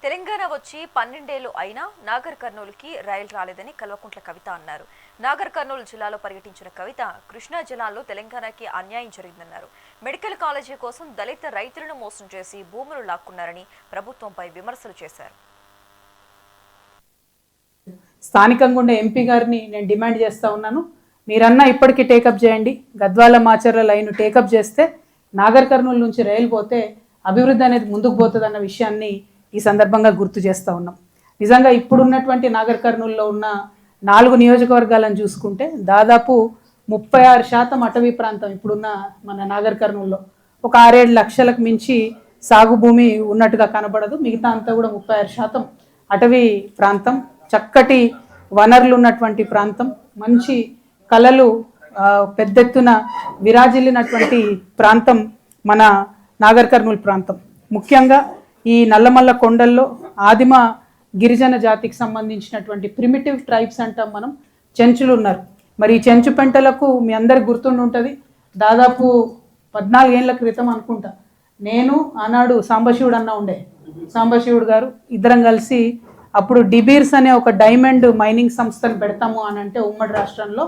తెలంగాణ వచ్చి 12 ఏళ్లు అయినా నాగర్ కర్నూలుకి రైలు రాలేదని కల్వకుంట్ల కవిత అన్నారు. నాగర్ కర్నూలు జిల్లాలో పర్యటించిన కవిత కృష్ణా జిల్లాలో తెలంగాణకి అన్యాయం జరిగిందన్నారు. మెడికల్ కాలేజీ కోసం దళిత రైతులను మోసం చేసి భూములు లాక్కున్నారని ప్రభుత్వంపై విమర్శలు చేశారు. స్థానికంగా ఉండే ఎంపీ గారిని నేను డిమాండ్ చేస్తా ఉన్నాను, మీరన్నా ఇప్పటికీ టేకప్ చేయండి. గద్వాల మాచర్ల లైన్ టేకప్ చేస్తే నాగర్ కర్నూలు నుంచి రైలు పోతే అభివృద్ధి అనేది ముందుకు పోతుందన్న విషయాన్ని ఈ సందర్భంగా గుర్తు చేస్తూ ఉన్నాం. నిజంగా ఇప్పుడున్నటువంటి నాగర్ కర్నూలులో ఉన్న 4 నియోజకవర్గాలను చూసుకుంటే దాదాపు 36% అటవీ ప్రాంతం ఇప్పుడున్న మన నాగర్ కర్నూలులో. ఒక 6-7 లక్షలకు మించి సాగు భూమి ఉన్నట్టుగా కనబడదు. మిగతా అంతా కూడా 36% అటవీ ప్రాంతం, చక్కటి వనరులు ఉన్నటువంటి ప్రాంతం, మంచి కళలు పెద్ద ఎత్తున విరాజిల్లినటువంటి ప్రాంతం మన నాగర్ కర్నూలు ప్రాంతం. ముఖ్యంగా ఈ నల్లమల్ల కొండల్లో ఆదిమ గిరిజన జాతికి సంబంధించినటువంటి ప్రిమిటివ్ ట్రైబ్స్ అంటాం మనం, చెంచులు ఉన్నారు. మరి ఈ చెంచు పెంటలకు మీ అందరికి గుర్తుండి ఉంటుంది, దాదాపు 14 ఏళ్ల క్రితం అనుకుంటా నేను ఆనాడు సాంబశివుడు అన్న ఉండే, సాంబశివుడు గారు ఇద్దరం కలిసి అప్పుడు డిబీర్స్ అనే ఒక డైమండ్ మైనింగ్ సంస్థను పెడతాము అని అంటే ఉమ్మడి రాష్ట్రంలో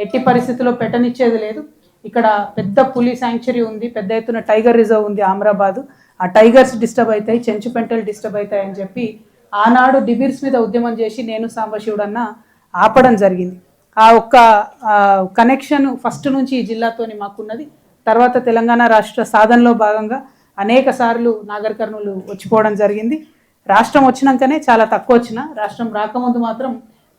ఎట్టి పరిస్థితుల్లో పెట్టనిచ్చేది లేదు. ఇక్కడ పెద్ద పులి శాంక్చురీ ఉంది, పెద్ద ఎత్తున టైగర్ రిజర్వ్ ఉంది అమరాబాద్. ఆ టైగర్స్ డిస్టర్బ్ అవుతాయి, చెంచు పెంటలు డిస్టర్బ్ అవుతాయి అని చెప్పి ఆనాడు డిబీర్స్ మీద ఉద్యమం చేసి నేను సాంబశివుడు అన్న ఆపడం జరిగింది. ఆ ఒక్క కనెక్షన్ ఫస్ట్ నుంచి ఈ జిల్లాతోని మాకున్నది. తర్వాత తెలంగాణ రాష్ట్ర సాధనలో భాగంగా అనేక సార్లు నాగర్ కర్నూలు వచ్చిపోవడం జరిగింది. రాష్ట్రం వచ్చినాకనే చాలా తక్కువ వచ్చిన, రాష్ట్రం రాకముందు మాత్రం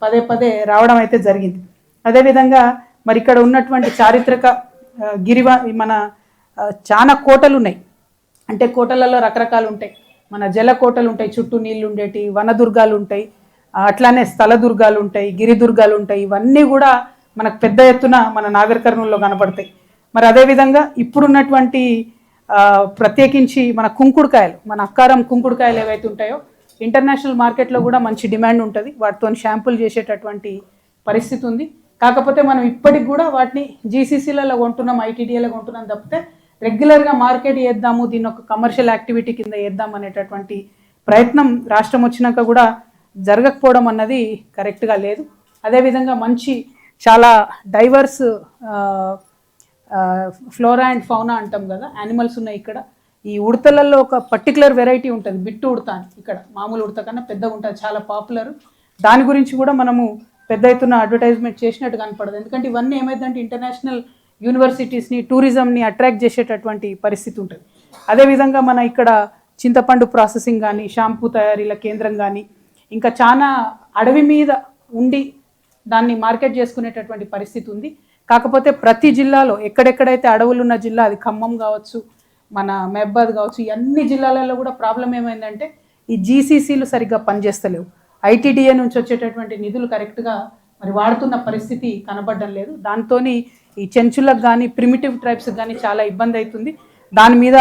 పదే పదే రావడం అయితే జరిగింది. అదేవిధంగా మరి ఇక్కడ ఉన్నటువంటి చారిత్రక మన చాలా కోటలు ఉన్నాయి. అంటే కోటలలో రకరకాలు ఉంటాయి. మన జల కోటలు ఉంటాయి, చుట్టూ నీళ్లు ఉండేటి, వనదుర్గాలు ఉంటాయి, అట్లానే స్థల దుర్గాలు ఉంటాయి, గిరిదుర్గాలు ఉంటాయి. ఇవన్నీ కూడా మనకు పెద్ద ఎత్తున మన నాగర్ కర్నూలులో కనపడతాయి. మరి అదేవిధంగా ఇప్పుడున్నటువంటి ప్రత్యేకించి మన కుంకుడుకాయలు, మన అక్కారం కుంకుడుకాయలు ఏవైతే ఉంటాయో ఇంటర్నేషనల్ మార్కెట్లో కూడా మంచి డిమాండ్ ఉంటుంది. వాటితో షాంపుల్ చేసేటటువంటి పరిస్థితి ఉంది. కాకపోతే మనం ఇప్పటికి కూడా వాటిని జీసీసీలలో కొంటున్నాం, ఐటీడీఏలో కొంటున్నాం తప్పితే రెగ్యులర్గా మార్కెట్ చేద్దాము, దీన్ని ఒక కమర్షియల్ యాక్టివిటీ కింద చేద్దాం అనేటటువంటి ప్రయత్నం రాష్ట్రం వచ్చినాక కూడా జరగకపోవడం అన్నది కరెక్ట్గా లేదు. అదేవిధంగా మంచి చాలా డైవర్స్ ఫ్లోరా అండ్ ఫౌనా అంటాం కదా, యానిమల్స్ ఉన్నాయి ఇక్కడ. ఈ ఉడతలలో ఒక పర్టికులర్ వెరైటీ ఉంటుంది, బిట్టు ఉడత అని. ఇక్కడ మామూలు ఉడత కన్నా పెద్దగా ఉంటుంది, చాలా పాపులర్. దాని గురించి కూడా మనము పెద్ద ఎత్తున అడ్వర్టైజ్మెంట్ చేసినట్టు కనపడదు. ఎందుకంటే ఇవన్నీ ఏమైందంటే ఇంటర్నేషనల్ యూనివర్సిటీస్ని, టూరిజంని అట్రాక్ట్ చేసేటటువంటి పరిస్థితి ఉంటుంది. అదేవిధంగా మన ఇక్కడ చింతపండు ప్రాసెసింగ్ కానీ, షాంపూ తయారీల కేంద్రం కానీ, ఇంకా చాలా అడవి మీద ఉండి దాన్ని మార్కెట్ చేసుకునేటటువంటి పరిస్థితి ఉంది. కాకపోతే ప్రతి జిల్లాలో ఎక్కడెక్కడైతే అడవులు ఉన్న జిల్లా, అది ఖమ్మం కావచ్చు, మన మహబాద్ కావచ్చు, ఈ అన్ని జిల్లాలలో కూడా ప్రాబ్లం ఏమైందంటే ఈ జీసీసీలు సరిగ్గా పనిచేస్తలేవు. ఐటీడీఏ నుంచి వచ్చేటటువంటి నిధులు కరెక్ట్గా మరి వాడుతున్న పరిస్థితి కనబడడం లేదు. దాంతో ఈ చెంచులకు కానీ ప్రిమిటివ్ ట్రైబ్స్కి కానీ చాలా ఇబ్బంది అవుతుంది. దాని మీద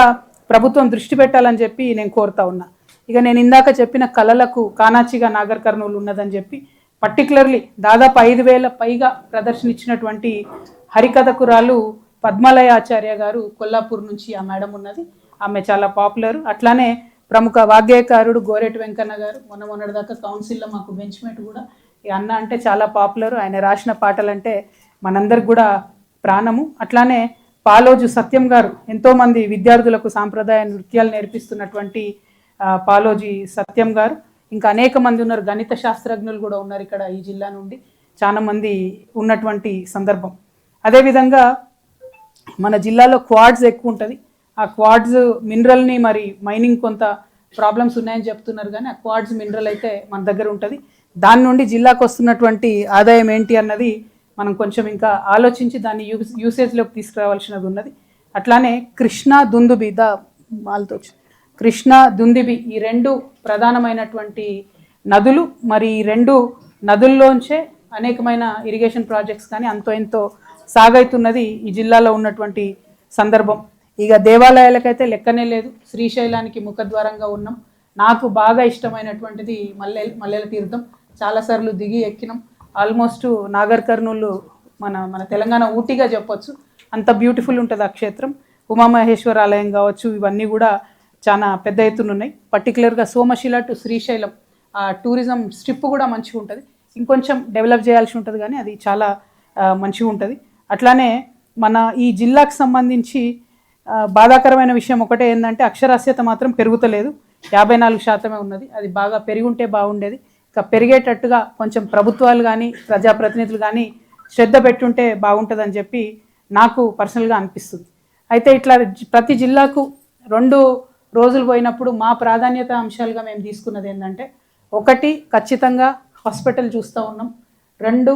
ప్రభుత్వం దృష్టి పెట్టాలని చెప్పి నేను కోరుతా ఉన్నా. ఇక నేను ఇందాక చెప్పిన కళలకు కానాచిగా నాగర్ కర్నూలు ఉన్నదని చెప్పి పర్టికులర్లీ దాదాపు 5,000 పైగా ప్రదర్శన ఇచ్చినటువంటి హరికథకురాలు పద్మలయ ఆచార్య గారు కొల్లాపూర్ నుంచి ఆ మేడం ఉన్నది. ఆమె చాలా పాపులర్. అట్లానే ప్రముఖ వాగ్గేయకారుడు గోరేటి వెంకన్న గారు మొన్నటిదాకా కౌన్సిల్లో మాకు బెంచ్మేట్ కూడా. ఈ అన్న అంటే చాలా పాపులర్, ఆయన రాసిన పాటలంటే మనందరికి కూడా ప్రాణము. అట్లానే పాలోజు సత్యం గారు ఎంతోమంది విద్యార్థులకు సాంప్రదాయ నృత్యాలు నేర్పిస్తున్నటువంటి పాలోజీ సత్యం గారు. ఇంకా అనేక మంది ఉన్నారు, గణిత శాస్త్రజ్ఞులు కూడా ఉన్నారు ఇక్కడ ఈ జిల్లా నుండి చాలా మంది ఉన్నటువంటి సందర్భం. అదేవిధంగా మన జిల్లాలో క్వాడ్స్ ఎక్కువ ఉంటుంది. ఆ క్వాడ్స్ మినరల్ని మరి మైనింగ్ కొంత ప్రాబ్లమ్స్ ఉన్నాయని చెప్తున్నారు, కానీ ఆ క్వాడ్స్ మినరల్ అయితే మన దగ్గర ఉంటుంది. దాని నుండి జిల్లాకు వస్తున్నటువంటి ఆదాయం ఏంటి అన్నది మనం కొంచెం ఇంకా ఆలోచించి దాన్ని యూసేజ్లోకి తీసుకురావాల్సినది ఉన్నది. అట్లానే కృష్ణా దుందుబి కృష్ణా దుందిబి ఈ 2 ప్రధానమైనటువంటి నదులు. మరి ఈ 2 నదుల్లోంచే అనేకమైన ఇరిగేషన్ ప్రాజెక్ట్స్ కానీ అంతో ఎంతో సాగైతున్నది ఈ జిల్లాలో ఉన్నటువంటి సందర్భం. ఇక దేవాలయాలకైతే లెక్కనే లేదు. శ్రీశైలానికి ముఖద్వారంగా ఉన్నాం. నాకు బాగా ఇష్టమైనటువంటిది మల్లెల తీర్థం. చాలాసార్లు దిగి ఎక్కినాం. ఆల్మోస్ట్ నాగర్ కర్నూలు మన తెలంగాణ ఊటీగా చెప్పొచ్చు, అంత బ్యూటిఫుల్ ఉంటుంది ఆ క్షేత్రం. ఉమామహేశ్వర ఆలయం కావచ్చు, ఇవన్నీ కూడా చాలా పెద్ద ఎత్తున ఉన్నాయి. పర్టికులర్గా సోమశిల టు శ్రీశైలం ఆ టూరిజం స్ట్రిప్ కూడా మంచిగా ఉంటుంది. ఇంకొంచెం డెవలప్ చేయాల్సి ఉంటుంది కానీ అది చాలా మంచిగా ఉంటుంది. అట్లానే మన ఈ జిల్లాకు సంబంధించి బాధాకరమైన విషయం ఒకటే ఏంటంటే అక్షరాస్యత మాత్రం పెరుగుతలేదు. 54% ఉన్నది. అది బాగా పెరిగి ఉంటే బాగుండేది. ఇంకా పెరిగేటట్టుగా కొంచెం ప్రభుత్వాలు కానీ ప్రజాప్రతినిధులు కానీ శ్రద్ధ పెట్టుంటే బాగుంటుందని చెప్పి నాకు పర్సనల్గా అనిపిస్తుంది. అయితే ఇట్లా ప్రతి జిల్లాకు 2 రోజులు పోయినప్పుడు మా ప్రాధాన్యత అంశాలుగా మేము తీసుకున్నది ఏంటంటే 1 ఖచ్చితంగా హాస్పిటల్ చూస్తూ ఉన్నాం, 2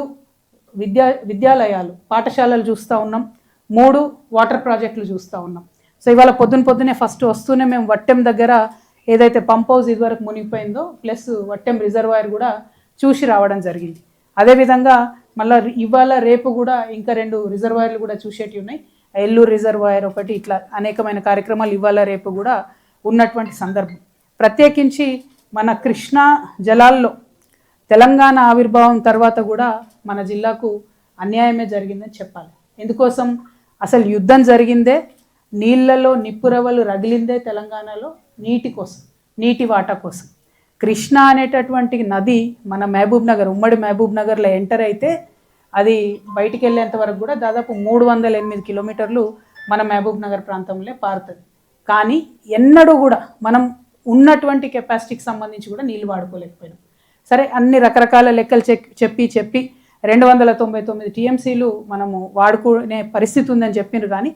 విద్యాలయాలు పాఠశాలలు చూస్తూ ఉన్నాం, 3 వాటర్ ప్రాజెక్టులు చూస్తూ ఉన్నాం. సో ఇవాళ పొద్దున్నే ఫస్ట్ వస్తూనే మేము వట్టెం దగ్గర ఏదైతే పంప్ హౌస్ ఇదివరకు మునిగిపోయిందో ప్లస్ వట్టెం రిజర్వాయర్ కూడా చూసి రావడం జరిగింది. అదేవిధంగా మళ్ళీ ఇవాళ రేపు కూడా ఇంకా 2 రిజర్వాయర్లు కూడా చూసేటివి ఉన్నాయి. ఎల్లూరు రిజర్వాయర్ ఒకటి, ఇట్లా అనేకమైన కార్యక్రమాలు ఇవాళ రేపు కూడా ఉన్నటువంటి సందర్భం. ప్రత్యేకించి మన కృష్ణా జలాల్లో తెలంగాణ ఆవిర్భావం తర్వాత కూడా మన జిల్లాకు అన్యాయమే జరిగిందని చెప్పాలి. ఎందుకోసం అసలు యుద్ధం జరిగిందే, నీళ్లలో నిప్పురవలు రగిలిందే తెలంగాణలో నీటి కోసం, నీటి వాటా కోసం. కృష్ణా అనేటటువంటి నది మన మహబూబ్ నగర్, ఉమ్మడి మహబూబ్ నగర్లో ఎంటర్ అయితే అది బయటికి వెళ్ళేంత వరకు కూడా దాదాపు 308 కిలోమీటర్లు మన మహబూబ్ నగర్ ప్రాంతంలో పారుతుంది. కానీ ఎన్నడూ కూడా మనం ఉన్నటువంటి కెపాసిటీకి సంబంధించి కూడా నీళ్ళు వాడుకోలేకపోయినాం. సరే, అన్ని రకరకాల లెక్కలు చెప్పి 299 టీఎంసీలు మనము వాడుకునే పరిస్థితి ఉందని చెప్పిండ్రు. కానీ